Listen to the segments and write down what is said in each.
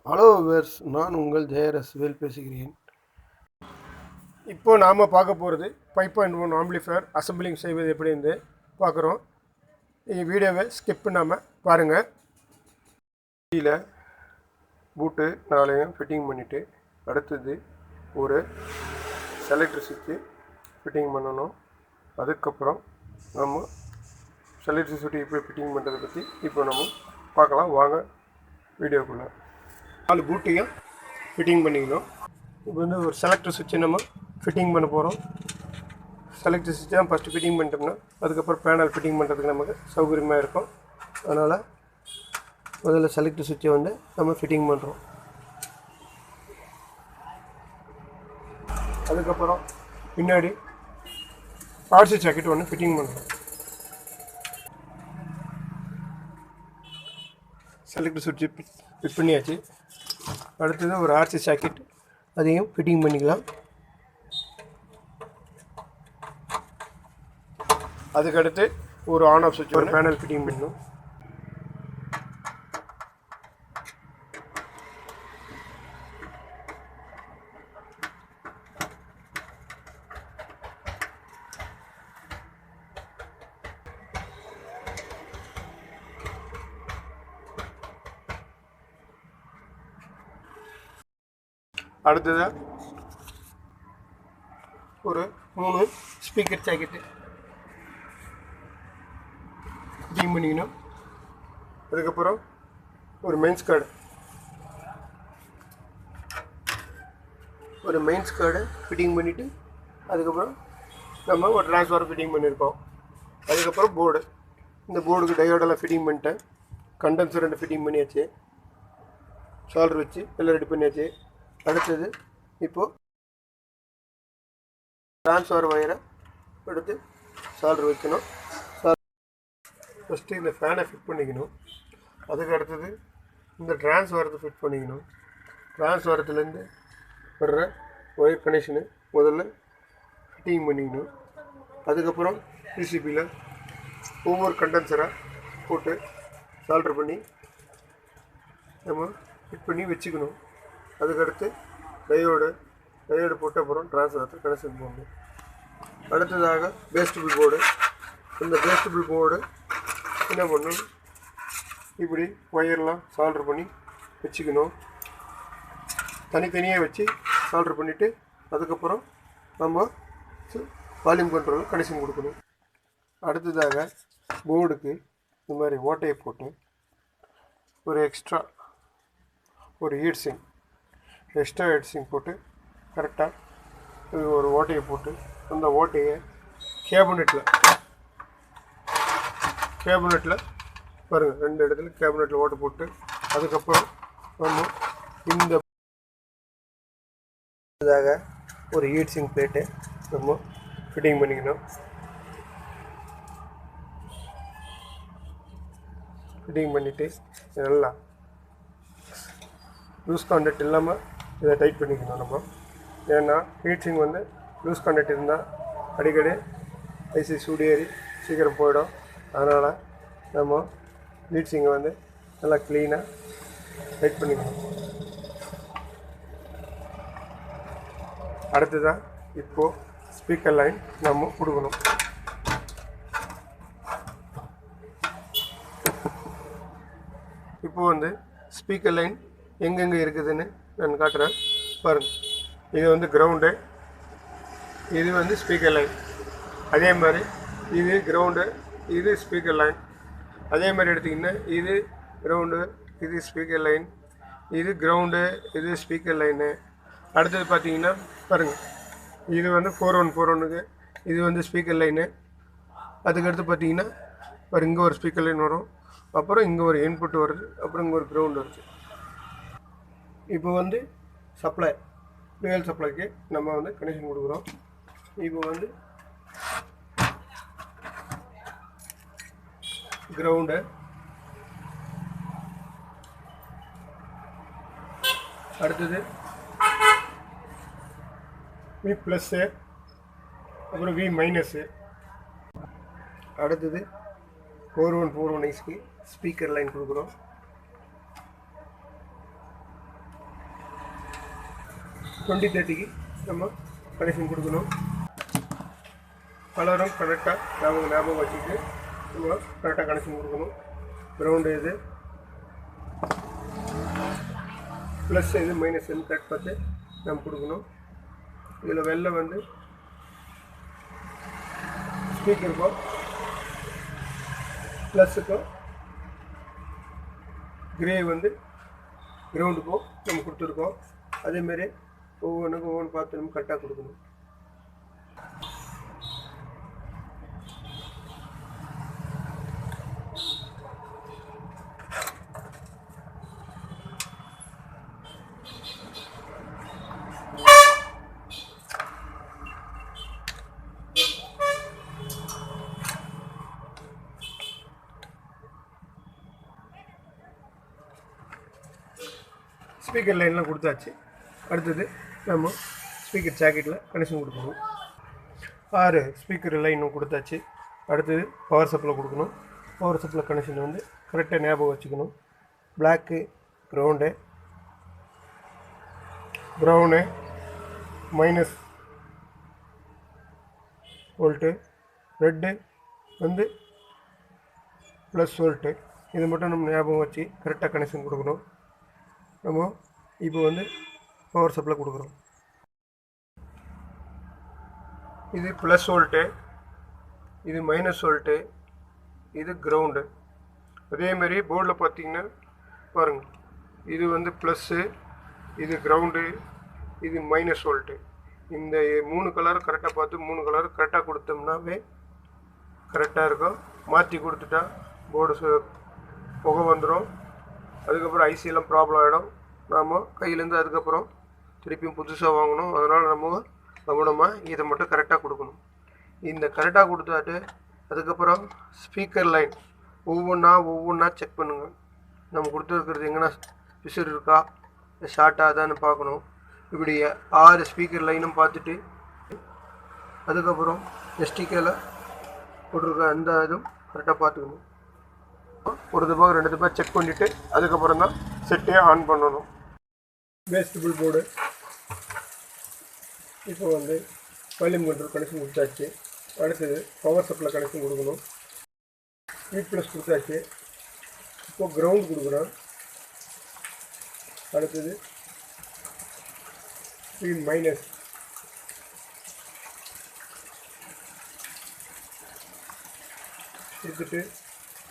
Hello viewers, நான் உங்கள் ஜெயரஸ் வேல் பேசுகிறேன். இப்போ நாம் பார்க்க போகிறது 5.1 ஆம்பிளிஃபையர் அசம்பிளிங் செய்வது எப்படின்னு பார்க்குறோம். வீடியோவை ஸ்கிப் பண்ணாமல் பாருங்கள். கீழே பூட்டு 4 ஃபிட்டிங் பண்ணிவிட்டு அடுத்தது ஒரு செலக்டர் சுவிட்சு ஃபிட்டிங் பண்ணணும். அதுக்கப்புறம் நம்ம செலக்டர் சுவிட்சு எப்படி ஃபிட்டிங் பண்ணுறதை பற்றி இப்போ நம்ம பார்க்கலாம். வாங்க வீடியோக்குள்ளே. 4 பூட்டையும் ஃபிட்டிங் பண்ணிக்கணும். இப்போ வந்து ஒரு செலக்டர் சுவிட்சை நம்ம ஃபிட்டிங் பண்ண போகிறோம். செலக்டர் சுவிட்சை தான் ஃபஸ்ட்டு ஃபிட்டிங் பண்ணிட்டோம்னா அதுக்கப்புறம் பேனல் ஃபிட்டிங் பண்ணுறதுக்கு நமக்கு சௌகரியமாக இருக்கும். அதனால் முதல்ல செலக்டர் சுவிட்சை வந்து நம்ம ஃபிட்டிங் பண்ணுறோம். அதுக்கப்புறம் பின்னாடி ஆர்சி சாக்கெட் ஒன்று ஃபிட்டிங் பண்ணுறோம். செலக்டர் சுவிட்சு ஃபிட் பண்ணியாச்சு. அடுத்தது ஒரு ஆர்சி சாக்கெட் அதையும் ஃபிட்டிங் பண்ணிக்கலாம். அதுக்கடுத்து ஒரு ஆன் ஆஃப் சுவிட்ச், ஒரு பேனல் ஃபிட்டிங் பண்ணணும். அடுத்ததாக ஒரு 3 ஸ்பீக்கர் சாக்கெட்டு ஃபிட்டிங் பண்ணிக்கணும். அதுக்கப்புறம் ஒரு மெயின்ஸ் கார்டு ஃபிட்டிங் பண்ணிவிட்டு அதுக்கப்புறம் நம்ம ஒரு ட்ரான்ஸ்ஃபார் ஃபிட்டிங் பண்ணியிருக்கோம். அதுக்கப்புறம் போர்டு, இந்த போர்டுக்கு டயோடெல்லாம் ஃபிட்டிங் பண்ணிட்டேன். கண்டென்சர் 2 ஃபிட்டிங் பண்ணியாச்சு. சால்டர் வச்சு எல்லாம் ரெடி பண்ணியாச்சு. அடுத்தது இப்போது ட்ரான்ஸ்ஃபார் வயரை எடுத்து சால்டர் வைக்கணும். ஃபஸ்ட்டு இந்த ஃபேனை ஃபிட் பண்ணிக்கணும். அதுக்கு அடுத்தது இந்த ட்ரான்ஸ்ஃபாரத்தை ஃபிட் பண்ணிக்கணும். ட்ரான்ஸ்ஃபாரத்துலேருந்து வர்ற ஒயர் கனெக்ஷனு முதல்ல ஃபிட்டிங் பண்ணிக்கணும். அதுக்கப்புறம் பிசிபியில் ஒவ்வொரு கண்டென்சராக போட்டு சால்டர் பண்ணி நம்ம ஃபிட் பண்ணி வச்சுக்கணும். அதுக்கடுத்து டயோடு போட்ட அப்புறம் ட்ரான்ஸ்ஃபாரத்தை கனெக்ஷன் போடணும். அடுத்ததாக பேஸ்டபிள் போர்டு, இந்த பேஸ்டபிள் போர்டு என்ன பண்ணணும், இப்படி ஒயர்லாம் சால்டர் பண்ணி வச்சுக்கணும். தனித்தனியாக வச்சு சால்டர் பண்ணிவிட்டு அதுக்கப்புறம் நம்ம வால்யூம் கண்ட்ரோலில் கனெக்ஷன் கொடுக்கணும். அடுத்ததாக போர்டுக்கு இந்த மாதிரி ஓட்டையை போட்டு ஒரு எக்ஸ்ட்ரா ஹீட் சிங் போட்டு கரெக்டாக ஒரு ஓட்டையை போட்டு அந்த ஓட்டையை கேபினெட்டில் பாருங்கள், 2 இடத்துல கேபினெட்டில் ஓட்டை போட்டு அதுக்கப்புறம் நம்ம இந்த ஒரு ஹீட் சிங் பிளேட்டை நம்ம ஃபிட்டிங் பண்ணிக்கணும். ஃபிட்டிங் பண்ணிவிட்டு நல்லா லூஸ் கான்டாக்ட் இல்லாமல் இதை டைட் பண்ணிக்கணும் நம்ம. ஏன்னா ஹீட் சிங் வந்து லூஸ் கான்டாக்ட் இருந்தால் அடிக்கடி ஐசி சூடேறி சீக்கிரம் போயிடும். அதனால் நம்ம ஹீட் சிங்கை வந்து நல்லா க்ளீனாக டைட் பண்ணிக்கணும். அடுத்ததான் இப்போது ஸ்பீக்கர் லைன் நம்ம கொடுக்கணும். இப்போது வந்து ஸ்பீக்கர் லைன் எங்கெங்கே இருக்குதுன்னு நான் காட்டுறேன் பாருங்கள். இது வந்து கிரவுண்டு, இது வந்து ஸ்பீக்கர் லைன். அதே மாதிரி இது கிரவுண்டு, இது ஸ்பீக்கர் லைன். அதே மாதிரி எடுத்திங்கன்னா இது கிரவுண்டு, இது ஸ்பீக்கர் லைன், இது கிரவுண்டு, இது ஸ்பீக்கர் லைனு. அடுத்தது பார்த்தீங்கன்னா பாருங்கள், இது வந்து 4141க்கு இது வந்து ஸ்பீக்கர் லைனு. அதுக்கடுத்து பார்த்தீங்கன்னா இங்கே ஒரு ஸ்பீக்கர் லைன் வரும், அப்புறம் இங்கே ஒரு இன்புட் வருது, அப்புறம் இங்கே ஒரு கிரவுண்டு வருது. இப்போ வந்து டுவெல் சப்ளைக்கு நம்ம வந்து கனெக்ஷன் கொடுக்குறோம். இப்போ வந்து கிரவுண்டு, அடுத்தது வி ப்ளஸ்ஸு, அப்புறம் வி மைனஸ்ஸு. அடுத்தது 4141 ஸ்பீக்கர் லைன் கொடுக்குறோம். 2030க்கு நம்ம கனெக்ஷன் கொடுக்கணும். கலரும் கரெக்டாக ஞாபகம் வச்சுட்டு நம்ம கரெக்டாக கனெக்ஷன் கொடுக்கணும். கிரவுண்டு இது ப்ளஸ் இது மைனஸ் இது கரெக்ட் பார்த்து நம்ம கொடுக்கணும். இதில் வெள்ளை வந்து ஸ்பீக்கருக்கும் ப்ளஸுக்கும், கிரே வந்து கிரவுண்டுக்கும் நம்ம கொடுத்துருக்கோம். அதேமாரி ஒவ்வொன்றுக்கும் ஒவ்வொன்று பார்த்து நம்ம கரெக்டாக கொடுக்கணும். ஸ்பீக்கர் லைன்லாம் கொடுத்தாச்சு. அடுத்தது நம்ம ஸ்பீக்கர் ஜாக்கெட்டில் கனெக்ஷன் கொடுக்கணும். 6 ஸ்பீக்கர் லைனும் கொடுத்தாச்சு. அடுத்தது பவர் சப்ளை கொடுக்கணும். பவர் சப்ளை கனெக்ஷன் வந்து கரெக்டாக ஞாபகம் வச்சுக்கணும். Black ground minus volt, red வந்து ப்ளஸ் வோல்ட்டு. இது மட்டும் நம்ம ஞாபகம் வச்சு கரெக்டாக கனெக்ஷன் கொடுக்கணும். நம்ம இப்போ வந்து பவர் சப்ளை கொடுக்குறோம். இது ப்ளஸ் வோல்ட்டு, இது மைனஸ் வோல்ட்டு, இது கிரவுண்டு. அதேமாரி போர்டில் பார்த்தீங்கன்னா பாருங்கள், இது வந்து ப்ளஸ்ஸு, இது கிரவுண்டு, இது மைனஸ் வோல்ட்டு. இந்த 3 கலர் கரெக்டாக பார்த்து 3 கலர் கரெக்டாக கொடுத்தோம்னாவே கரெக்டாக இருக்கும். மாற்றி கொடுத்துட்டா போர்டு புகை வந்துடும். அதுக்கப்புறம் ஐசியெல்லாம் ப்ராப்ளம் ஆகிடும். நாம் கையிலேருந்து அதுக்கப்புறம் திருப்பியும் புதுசாக வாங்கணும். அதனால் நம்ம கவனமாக இதை மட்டும் கரெக்டாக கொடுக்கணும். இந்த கரெக்டாக கொடுத்தாட்டு அதுக்கப்புறம் ஸ்பீக்கர் லைன் ஒவ்வொன்றா செக் பண்ணுங்கள். நம்ம கொடுத்துருக்கிறது எங்கன்னா பிசுறு இருக்கா, ஷார்ட்டாக தான்னு பார்க்கணும். இப்படி 6 ஸ்பீக்கர் லைனும் பார்த்துட்டு அதுக்கப்புறம் எஸ்டிகேல போட்டிருக்க அந்த இதுவும் கரெக்டாக பார்த்துக்கணும். ஒரு தடவை 2 தடவை செக் பண்ணிவிட்டு அதுக்கப்புறம் தான் செட்டே ஆன் பண்ணணும். வேஸ்டபிள் போர்டு இப்போ வந்து வால்யூம் கண்ட்ரோல் கனெக்ஷன் கொடுத்தாச்சு. அடுத்தது பவர் சப்ளை கனெக்ஷன் கொடுக்கணும். V+ கொடுத்தாச்சு. இப்போது கிரவுண்ட் கொடுக்குறோம். அடுத்தது V- கொடுத்துட்டு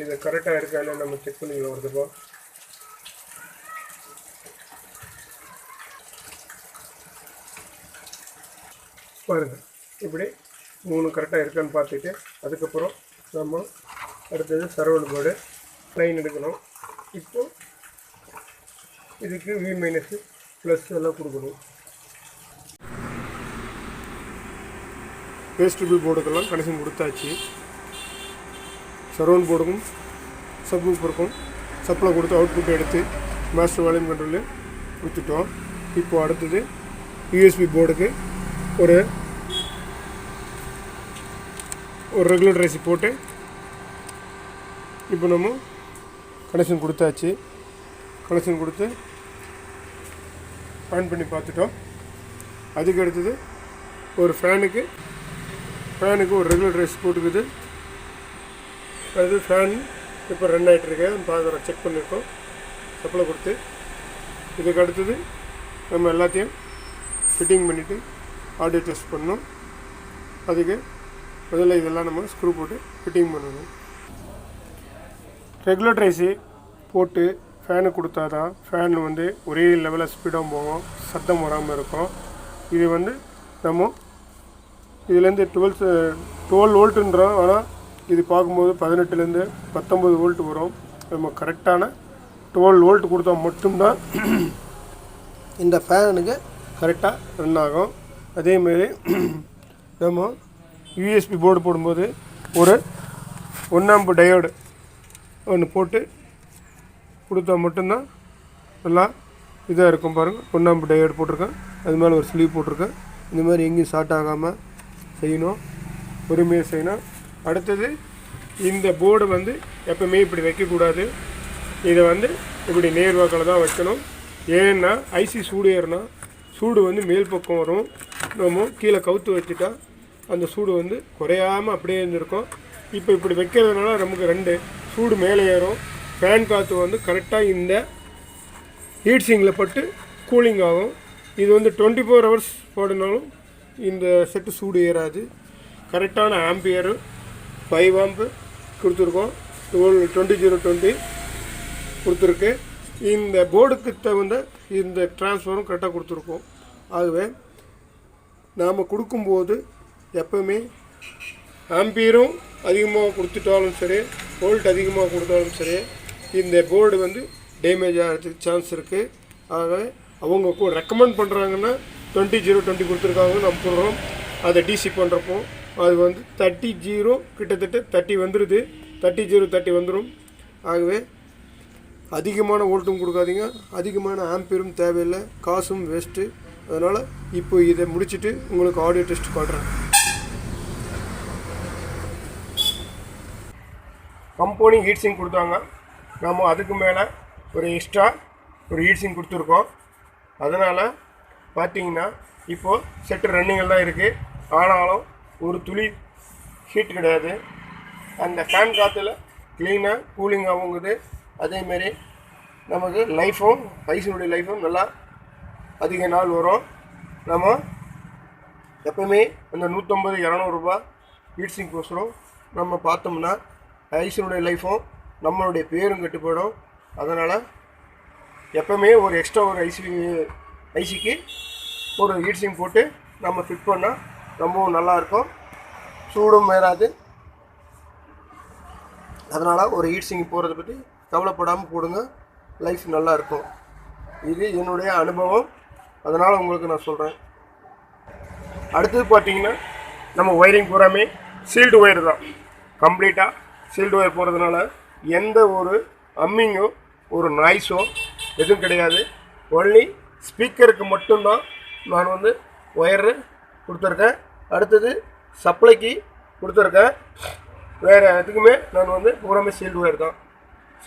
இதை கரெக்டாக இருக்கான்னு நம்ம செக் பண்ணிக்கலாம். ஒரு தடவை பாருங்கள், இப்படி 3 கரெக்டாக இருக்கான்னு பார்த்துட்டு அதுக்கப்புறம் நம்ம அடுத்தது சரவண போர்டு லைன் எடுக்கணும். இப்போது இதுக்கு V- எல்லாம் கொடுக்கணும். வேஸ்டபிள் போர்டுக்கெல்லாம் கனெக்ஷன் கொடுத்தாச்சு. சரவுண்ட் போர்டுக்கும் சப்வூஃபருக்கும் சப்ளை கொடுத்து அவுட்புட் எடுத்து மாஸ்டர் வால்யூம் கண்ட்ரோலில் கொடுத்துட்டோம். இப்போது அடுத்தது USB போர்டுக்கு ஒரு ரெகுலேட்டர் ஐசி போட்டு இப்போ நம்ம கனெக்ஷன் கொடுத்தாச்சு. கனெக்ஷன் கொடுத்து ஆன் பண்ணி பார்த்துட்டோம். அதுக்கு அடுத்தது ஒரு ஃபேனுக்கு ஒரு ரெகுலேட்டர் ஐசி போட்டுக்குது. அது ஃபேன் இப்போ ரன் ஆகிட்டுருக்கு, பார்க்குறோம், செக் பண்ணியிருக்கோம். சப்ளை கொடுத்து இதுக்கு அடுத்தது நம்ம எல்லாத்தையும் ஃபிட்டிங் பண்ணிவிட்டு ஆடியோ டெஸ்ட் பண்ணணும். அதுக்கு முதல்ல இதெல்லாம் நம்ம ஸ்க்ரூ போட்டு ஃபிட்டிங் பண்ணணும். ரெகுலேட்டர் ஐசி போட்டு ஃபேனு கொடுத்தா தான் ஃபேன் வந்து ஒரே லெவலில் ஸ்பீடாக போகும், சத்தம் வராமல் இருக்கும். இது வந்து நம்ம இதுலேருந்து 12 வோல்ட்டுன்றோம். ஆனால் இது பார்க்கும்போது 18லேருந்து 19 வோல்ட் வரும். நம்ம கரெக்டான 12 வோல்ட் கொடுத்தா மட்டும்தான் இந்த ஃபேனுக்கு கரெக்டாக ரன் ஆகும். அதேமாரி நம்ம USB போர்டு போடும்போது ஒரு 1 ஆம்ப் டயோடு ஒன்று போட்டு கொடுத்தா மட்டும்தான் நல்லா இதாக இருக்கும். பாருங்கள், 1 ஆம்ப் டயோடு போட்டிருக்கேன். அது மேலே ஒரு ஸ்லீவ் போட்டிருக்கேன். இந்த மாதிரி எங்கேயும் ஷார்ட் ஆகாமல் செய்யணும், பொறுமையாக செய்யணும். அடுத்தது இந்த போர்டு வந்து எப்பவுமே இப்படி வைக்கக்கூடாது. இதை வந்து இப்படி நேர்வாக்கில் தான் வைக்கணும். ஏன்னா ஐசி சூடு ஏறினா சூடு வந்து மேல் பக்கம் வரும். நம்ம கீழே கவுத்து வச்சுட்டா அந்த சூடு வந்து குறையாமல் அப்படியே இருந்திருக்கும். இப்போ இப்படி வைக்கிறதுனால நமக்கு 2 சூடு மேலே ஏறும். ஃபேன் காற்று வந்து கரெக்டாக இந்த ஹீட் சிங்கில் பட்டு கூலிங் ஆகும். இது வந்து 24 ஹவர்ஸ் போடனாலும் இந்த செட்டு சூடு ஏறாது. கரெக்டான ஆம்பியரு 5 ஆம்பு கொடுத்துருக்கோம். 20 கொடுத்துருக்கு. இந்த போர்டுக்கு தகுந்த இந்த டிரான்ஸ்ஃபார்மரும் கரெக்டாக கொடுத்துருக்கோம். ஆகவே நாம் கொடுக்கும்போது எப்போவுமே ஆம்பியரும் அதிகமாக கொடுத்துட்டாலும் சரி, வோல்ட் அதிகமாக கொடுத்தாலும் சரி, இந்த போர்டு வந்து டேமேஜ் ஆகிறதுக்கு சான்ஸ் இருக்குது. ஆகவே அவங்க ரெக்கமெண்ட் பண்ணுறாங்கன்னா 20 கொடுத்துருக்காங்க. நம்ம போடுறோம். அதை டிசி பண்ணுறப்போ அது வந்து 30 கிட்டத்தட்ட 30 வந்துடுது. 30 வந்துடும். ஆகவே அதிகமான வோல்ட்டும் கொடுக்காதீங்க, அதிகமான ஆம்பியரும் தேவையில்லை, காசும் வேஸ்ட்டு. அதனால் இப்போ இதை முடிச்சுட்டு உங்களுக்கு ஆடியோ டெஸ்ட் காட்டுறேன். கம்பெனி ஹீட் சிங்க் கொடுத்தாங்க. நம்ம அதுக்கு மேலே ஒரு எக்ஸ்ட்ரா ஒரு ஹீட் சிங்க் கொடுத்துருக்கோம். அதனால் பார்த்தீங்கன்னா இப்போது செட்டு ரன்னிங்கில் தான் இருக்குது. ஆனாலும் ஒரு துளி ஹீட் கிடையாது. அந்த ஃபேன் காற்றுல க்ளீனாக கூலிங் ஆகுங்குது. அதேமாரி நமக்கு லைஃபும் ஐஸினுடைய லைஃபும் நல்லா அதிக நாள் வரும். நம்ம எப்பவுமே அந்த 150-200 ரூபா ஹீட் சிங்க் கோசரம் நம்ம பார்த்தோம்னா ஐஸினுடைய லைஃபும் நம்மளுடைய பேரும் கெட்டு போயிடும். அதனால் எப்பவுமே ஒரு எக்ஸ்ட்ரா ஒரு ஐசிக்கு ஒரு ஹீட் சிங்க் போட்டு நம்ம ஃபிட் பண்ணால் ரொம்பவும் நல்லாயிருக்கும். சூடும் ஏறாது. அதனால் ஒரு ஹீட் சிங்க் போகிறத பற்றி கவலைப்படாமல் போடுங்க. லைஃப் நல்லாயிருக்கும். இது என்னுடைய அனுபவம். அதனால் உங்களுக்கு நான் சொல்கிறேன். அடுத்தது பார்த்தீங்கன்னா நம்ம ஒயரிங் பூராமே சீல்டு ஒயர் தான். கம்ப்ளீட்டாக சீல்டு ஒயர் போகிறதுனால எந்த ஒரு அம்மிங்கோ ஒரு நாய்ஸோ எதுவும் கிடையாது. ஒன்லி ஸ்பீக்கருக்கு மட்டும்தான் நான் வந்து ஒயரு கொடுத்துருக்கேன். அடுத்தது சப்ளைக்கு கொடுத்துருக்கேன். வேறு எதுக்குமே நான் வந்து பூராமே சீல்டு ஒயர் தான்.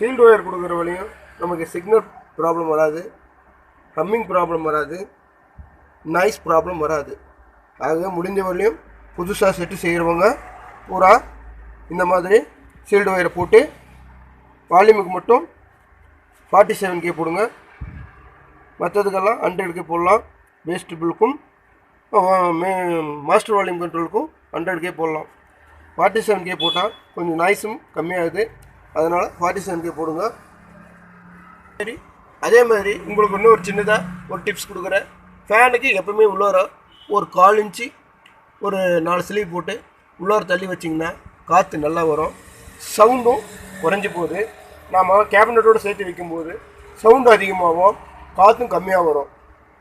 சீல்டு ஒயர் கொடுக்குற வழியும் நமக்கு சிக்னல் ப்ராப்ளம் வராது, ஹம்மிங் ப்ராப்ளம் வராது, நாய்ஸ் ப்ராப்ளம் வராது. ஆக முடிஞ்ச வரையும் புதுசாக செட்டு செய்கிறவங்க பூரா இந்த மாதிரி சீல்டு ஒயரை போட்டு வால்யூமுக்கு மட்டும் 47K போடுங்க. மற்றதுக்கெல்லாம் 100K போடலாம். பேஸ் ட்ரிபிளுக்கும் மாஸ்டர் வால்யூம் கண்ட்ரோலுக்கும் 100K போடலாம். 47K போட்டால் கொஞ்சம் நாய்ஸும் கம்மியாகுது. அதனால் 47K போடுங்க. சரி, அதே மாதிரி உங்களுக்கு இன்னும் ஒரு சின்னதாக ஒரு டிப்ஸ் கொடுக்குறேன். ஃபேனுக்கு எப்பவுமே உள்ளார ஒரு 1/4 இன்ச்சு ஒரு 4 ஸ்லீவ் போட்டு உள்ளார தள்ளி வச்சிங்கன்னா காற்று நல்லா வரும். சவுண்டும் குறைஞ்சி போகுது. நாம் கேபினட்டோடு சேர்த்து வைக்கும்போது சவுண்டு அதிகமாகும், காற்றும் கம்மியாக வரும்.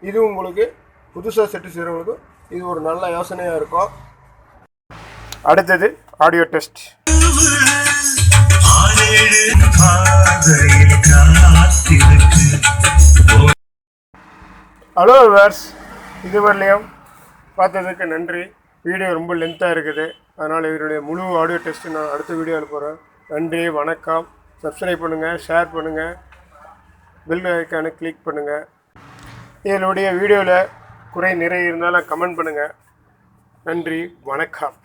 இது உங்களுக்கு புதுசாக செட்டு செய்கிறவங்களுக்கு இது ஒரு நல்ல யோசனையாக இருக்கும். அடுத்தது ஆடியோ டெஸ்ட். ஹலோ வியூவர்ஸ், இதுவரையிலையும் பார்த்ததுக்கு நன்றி. வீடியோ ரொம்ப லென்த்தாக இருக்குது. அதனால் இதனுடைய முழு ஆடியோ டெஸ்ட்டு நான் அடுத்த வீடியோ அனுப்புகிறேன். நன்றி, வணக்கம். சப்ஸ்கிரைப் பண்ணுங்கள், ஷேர் பண்ணுங்கள், பெல் ஐக்கானை கிளிக் பண்ணுங்கள். இதனுடைய வீடியோவில் குறை நிறைய இருந்தாலும் கமெண்ட் பண்ணுங்கள். நன்றி, வணக்கம்.